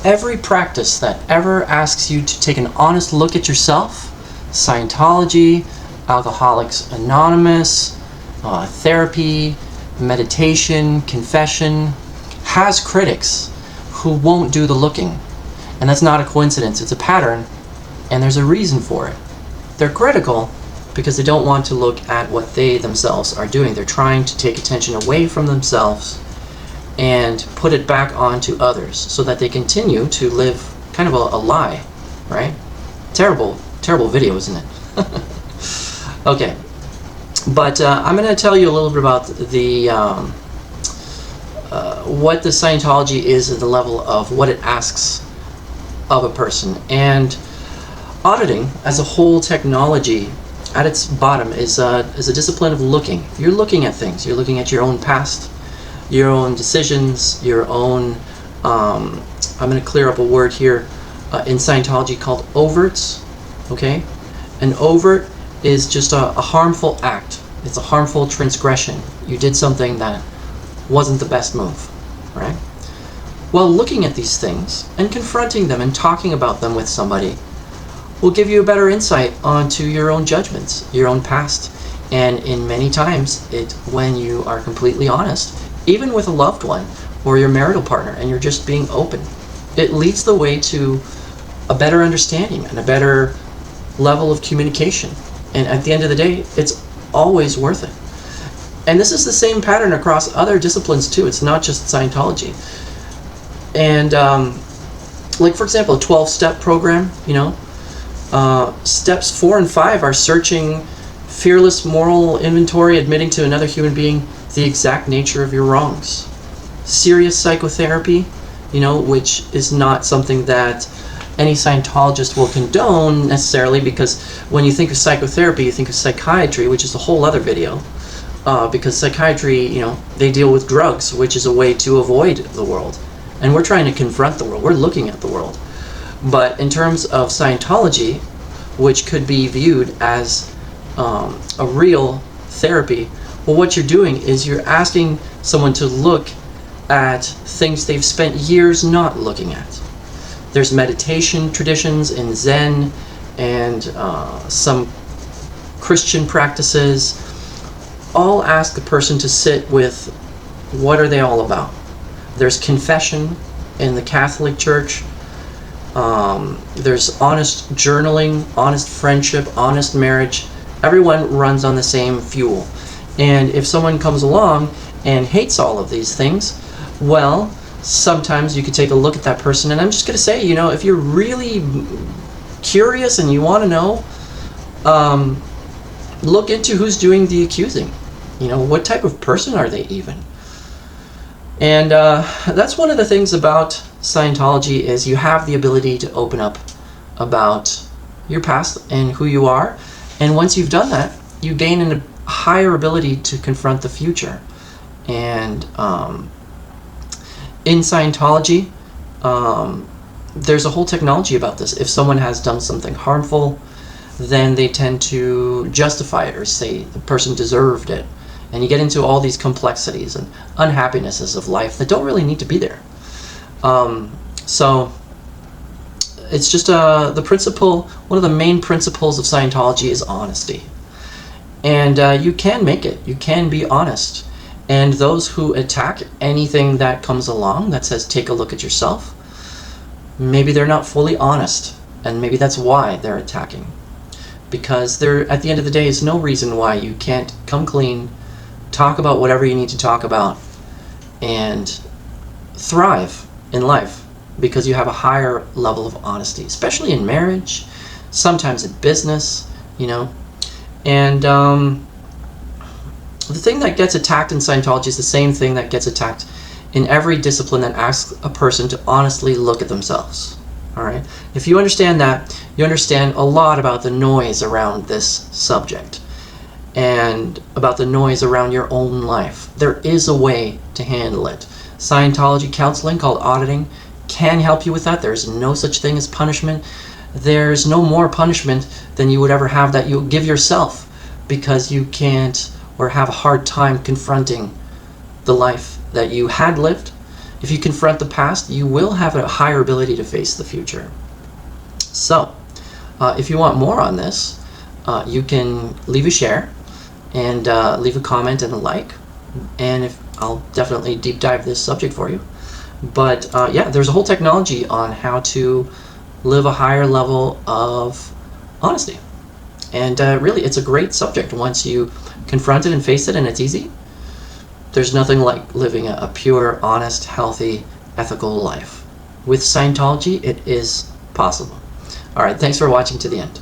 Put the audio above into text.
every practice that ever asks you to take an honest look at yourself, Scientology, Alcoholics Anonymous, therapy, meditation, confession, has critics who won't do the looking. And that's not a coincidence, it's a pattern, and there's a reason for it. They're critical because they don't want to look at what they themselves are doing. They're trying to take attention away from themselves and put it back onto others so that they continue to live kind of a lie, right? Terrible, terrible video, isn't it? Okay, but I'm going to tell you a little bit about the what the Scientology is at the level of what it asks of a person. And auditing as a whole technology at its bottom is a discipline of looking. You're looking at things. You're looking at your own past, your own decisions, your own, I'm going to clear up a word here in Scientology called overts, okay? An overt is just a harmful act. It's a harmful transgression. You did something that wasn't the best move, right? Well, looking at these things and confronting them and talking about them with somebody will give you a better insight onto your own judgments, your own past. And in many times, when you are completely honest, even with a loved one or your marital partner, and you're just being open, it leads the way to a better understanding and a better level of communication. And at the end of the day, it's always worth it. And this is the same pattern across other disciplines too. It's not just Scientology. And like, for example, a 12-step program, you know, steps 4 and 5 are searching, fearless moral inventory, admitting to another human being the exact nature of your wrongs. Serious psychotherapy, you know, which is not something that any Scientologist will condone necessarily, because when you think of psychotherapy, you think of psychiatry, which is a whole other video. Because psychiatry, you know, they deal with drugs, which is a way to avoid the world. And we're trying to confront the world. We're looking at the world. But in terms of Scientology, which could be viewed as a real therapy, well, what you're doing is you're asking someone to look at things they've spent years not looking at. There's meditation traditions in Zen and some Christian practices. All ask the person to sit with what are they all about. There's confession in the Catholic Church. There's honest journaling, honest friendship, honest marriage. Everyone runs on the same fuel. And if someone comes along and hates all of these things, well, sometimes you could take a look at that person. And I'm just going to say, you know, if you're really curious and you want to know, look into who's doing the accusing. You know, what type of person are they even? And that's one of the things about Scientology, is you have the ability to open up about your past and who you are. And once you've done that, you gain a higher ability to confront the future. And in Scientology, there's a whole technology about this. If someone has done something harmful, then they tend to justify it or say the person deserved it. And you get into all these complexities and unhappinesses of life that don't really need to be there. So it's just the principle, one of the main principles of Scientology is honesty. And you can make it. You can be honest. And those who attack anything that comes along that says take a look at yourself, maybe they're not fully honest. And maybe that's why they're attacking. Because there, at the end of the day, is no reason why you can't come clean, talk about whatever you need to talk about, and thrive in life because you have a higher level of honesty, especially in marriage, sometimes in business, you know. And the thing that gets attacked in Scientology is the same thing that gets attacked in every discipline that asks a person to honestly look at themselves. All right? If you understand that, you understand a lot about the noise around this subject and about the noise around your own life. There is a way to handle it. Scientology counseling, called auditing, can help you with that. There's no such thing as punishment. There's no more punishment than you would ever have that you give yourself because you can't or have a hard time confronting the life that you had lived if you confront the past, you will have a higher ability to face the future. So, if you want more on this, you can leave a share and leave a comment and a like, and I'll definitely deep dive this subject for you. But yeah, there's a whole technology on how to live a higher level of honesty. And really, it's a great subject once you confront it and face it, and it's easy. There's nothing like living a pure, honest, healthy, ethical life. With Scientology, it is possible. All right, thanks for watching to the end.